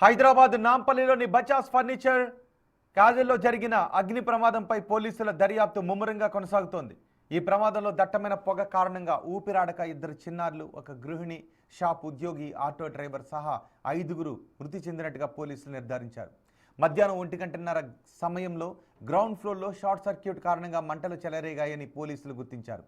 Hyderabad నాంపల్లిలోని Bajaj furniture కాజల్లో జరిగిన అగ్ని ప్రమాదంపై పోలీసుల దర్యాప్తు ముమ్మరంగా కొనసాగుతోంది. ఈ ప్రమాదంలో దట్టమైన పొగ కారణంగా ఊపిరాడక ఇద్దరు చిన్నారులు, ఒక గృహిణి, షాప్ ఉద్యోగి, ఆటో డ్రైవర్ సహా 5గురు మృతి చెందినట్టుగా పోలీసులు నిర్ధారించారు. మధ్యాహ్నం 1:30 సమయంలో గ్రౌండ్ ఫ్లోర్లో షార్ట్ సర్క్యూట్ కారణంగా మంటలు చెలరేగాయని పోలీసులు గుర్తించారు.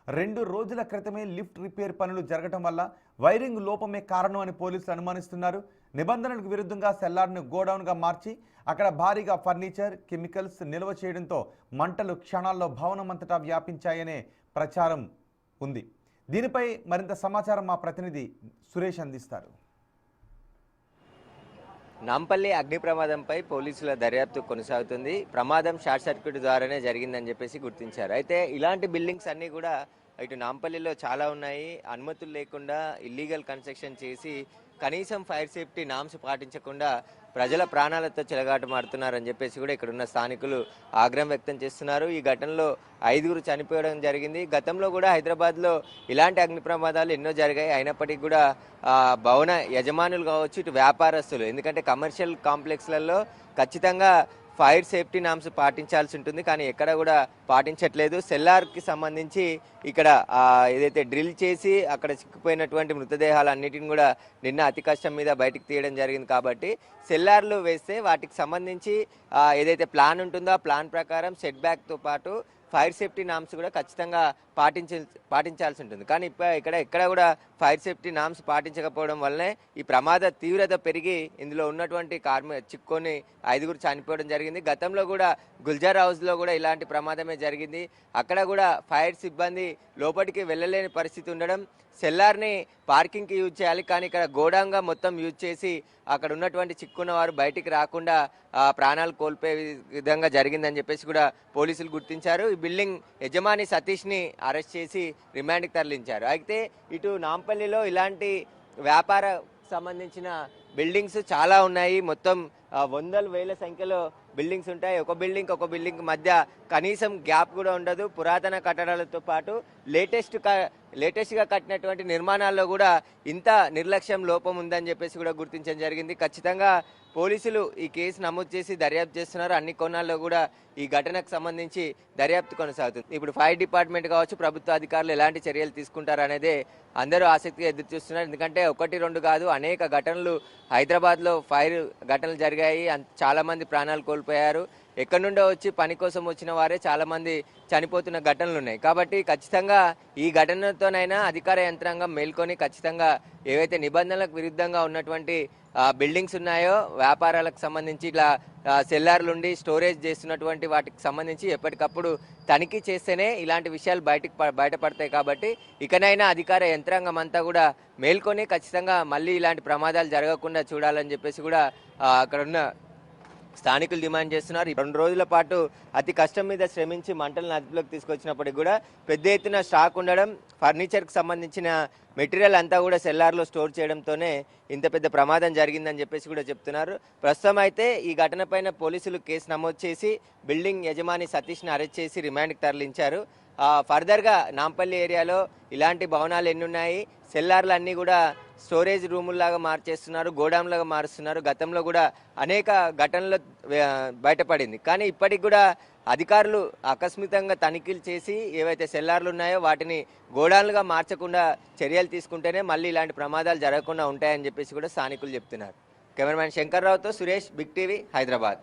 2 రోజుల క్రితమే లిఫ్ట్ రిపేర్ పనులు జరగడం వల్ల వైరింగ్ లోపమే కారణం అని పోలీసులు అనుమానిస్తున్నారు. నిబంధనలకు విరుద్ధంగా సెల్లార్ను గోడౌన్గా మార్చి అక్కడ భారీగా ఫర్నిచర్, కెమికల్స్ నిల్వ చేయడంతో మంటలు క్షణాల్లో భవనమంతటా వ్యాపించాయనే ప్రచారం ఉంది. దీనిపై మరింత సమాచారం మా ప్రతినిధి సురేష్ అందిస్తారు. నాంపల్లి అగ్ని ప్రమాదంపై పోలీసుల దర్యాప్తు కొనసాగుతుంది. ప్రమాదం షార్ట్ సర్క్యూట్ ద్వారానే జరిగిందని చెప్పేసి గుర్తించారు. అయితే ఇలాంటి బిల్డింగ్స్ అన్నీ కూడా ఇటు నాంపల్లిలో చాలా ఉన్నాయి. అనుమతులు లేకుండా ఇల్లీగల్ కన్స్ట్రక్షన్ చేసి కనీసం ఫైర్ సేఫ్టీ నామ్స్ పాటించకుండా ప్రజల ప్రాణాలతో చెలగాటమాడుతున్నారని చెప్పేసి కూడా ఇక్కడ ఉన్న స్థానికులు ఆగ్రహం వ్యక్తం చేస్తున్నారు. ఈ ఘటనలో 5గురు చనిపోవడం జరిగింది. గతంలో కూడా హైదరాబాద్లో ఇలాంటి అగ్ని ప్రమాదాలు ఎన్నో జరిగాయి. అయినప్పటికీ కూడా భవన యజమానులు కావచ్చు, ఇటు వ్యాపారస్తులు, ఎందుకంటే కమర్షియల్ కాంప్లెక్స్లలో ఖచ్చితంగా ఫైర్ సేఫ్టీ నామ్స్ పాటించాల్సి ఉంటుంది, కానీ ఎక్కడ కూడా పాటించట్లేదు. సెల్లార్కి సంబంధించి ఇక్కడ ఏదైతే డ్రిల్ చేసి అక్కడ చిక్కుపోయినటువంటి మృతదేహాలన్నిటిని కూడా నిన్న అతి కష్టం మీద బయటకు తీయడం జరిగింది. కాబట్టి సెల్లార్లు వేస్తే వాటికి సంబంధించి ఏదైతే ప్లాన్ ఉంటుందో ఆ ప్లాన్ ప్రకారం సెట్ బ్యాక్తో పాటు ఫైర్ సేఫ్టీ నామ్స్ కూడా ఖచ్చితంగా పాటించాల్సి ఉంటుంది. కానీ ఎక్కడ కూడా ఫైర్ సేఫ్టీ నామ్స్ పాటించకపోవడం వల్లనే ఈ ప్రమాద తీవ్రత పెరిగి ఇందులో ఉన్నటువంటి చిక్కుకొని 5గురు చనిపోవడం జరిగింది. గతంలో కూడా గుల్జార్ హౌస్లో కూడా ఇలాంటి ప్రమాదమే జరిగింది. అక్కడ కూడా ఫైర్ సిబ్బంది లోపలికి వెళ్ళలేని పరిస్థితి ఉండడం, సెల్లార్ని పార్కింగ్కి యూజ్ చేయాలి, కానీ ఇక్కడ గోడాంగా మొత్తం యూజ్ చేసి అక్కడ ఉన్నటువంటి చిక్కున్న వారు బయటికి రాకుండా ప్రాణాలు కోల్పోయే విధంగా జరిగిందని చెప్పేసి కూడా పోలీసులు గుర్తించారు. ఈ బిల్డింగ్ యజమాని సతీష్ని అరెస్ట్ చేసి రిమాండ్కి తరలించారు. అయితే ఇటు నాంపల్లిలో ఇలాంటి వ్యాపార సంబంధించిన బిల్డింగ్స్ చాలా ఉన్నాయి. మొత్తం వందల వేల సంఖ్యలో బిల్డింగ్స్ ఉంటాయి. ఒక బిల్డింగ్ మధ్య కనీసం గ్యాప్ కూడా ఉండదు. పురాతన కట్టడాలతో పాటు లేటెస్ట్గా కట్టినటువంటి నిర్మాణాల్లో కూడా ఇంత నిర్లక్ష్యం లోపం ఉందని చెప్పేసి కూడా గుర్తించడం జరిగింది. ఖచ్చితంగా పోలీసులు ఈ కేసు నమోదు చేసి దర్యాప్తు చేస్తున్నారు. అన్ని కోణాల్లో కూడా ఈ ఘటనకు సంబంధించి దర్యాప్తు కొనసాగుతుంది. ఇప్పుడు ఫైర్ డిపార్ట్మెంట్ కావచ్చు, ప్రభుత్వ అధికారులు ఎలాంటి చర్యలు తీసుకుంటారు అనేది అందరూ ఆసక్తిగా ఎదురు చూస్తున్నారు. ఎందుకంటే 1-2 కాదు, అనేక ఘటనలు హైదరాబాద్లో ఫైర్ ఘటనలు జరిగాయి. చాలా మంది ప్రాణాలు కోల్పోయారు. ఎక్కడి నుండో వచ్చి పని కోసం వచ్చిన వారే చాలా మంది చనిపోతున్న ఘటనలు ఉన్నాయి. కాబట్టి ఖచ్చితంగా ఈ ఘటనతోనైనా అధికార యంత్రాంగం మేల్కొని ఖచ్చితంగా ఏవైతే నిబంధనలకు విరుద్ధంగా ఉన్నటువంటి బిల్డింగ్స్ ఉన్నాయో, వ్యాపారాలకు సంబంధించి ఇట్లా సెల్లార్లు ఉండి స్టోరేజ్ చేస్తున్నటువంటి వాటికి సంబంధించి ఎప్పటికప్పుడు తనిఖీ చేస్తేనే ఇలాంటి విషయాలు బయటపడతాయి. కాబట్టి ఇకనైనా అధికార యంత్రాంగం అంతా కూడా మేల్కొని ఖచ్చితంగా మళ్ళీ ఇలాంటి ప్రమాదాలు జరగకుండా చూడాలని చెప్పేసి కూడా అక్కడ ఉన్న స్థానికులు డిమాండ్ చేస్తున్నారు. 2 రోజుల పాటు అతి కష్టం మీద శ్రమించి మంటలను అదుపులోకి తీసుకొచ్చినప్పటికీ కూడా పెద్ద ఎత్తున స్టాక్ ఉండడం, ఫర్నిచర్కి సంబంధించిన మెటీరియల్ అంతా కూడా సెల్లార్లో స్టోర్ చేయడంతోనే ఇంత పెద్ద ప్రమాదం జరిగిందని చెప్పేసి కూడా చెప్తున్నారు. ప్రస్తుతం అయితే ఈ ఘటన పైన పోలీసులు కేసు నమోదు చేసి బిల్డింగ్ యజమాని సతీష్ని అరెస్ట్ చేసి రిమాండ్కి తరలించారు. ఫర్దర్గా నాంపల్లి ఏరియాలో ఇలాంటి భవనాలు ఎన్ని ఉన్నాయి, సెల్లార్లు అన్నీ కూడా స్టోరేజ్ రూముల్లాగా మార్చేస్తున్నారు, గోడాంలాగా మారుస్తున్నారు. గతంలో కూడా అనేక ఘటనలు బయటపడింది. కానీ ఇప్పటికి కూడా అధికారులు ఆకస్మికంగా తనిఖీలు చేసి ఏవైతే సెల్లార్లు ఉన్నాయో వాటిని గోడాన్లుగా మార్చకుండా చర్యలు తీసుకుంటేనే మళ్ళీ ఇలాంటి ప్రమాదాలు జరగకుండా ఉంటాయని చెప్పేసి కూడా స్థానికులు చెప్తున్నారు. కెమెరామ్యాన్ శంకర్రావుతో సురేష్, బిగ్ టీవీ, హైదరాబాద్.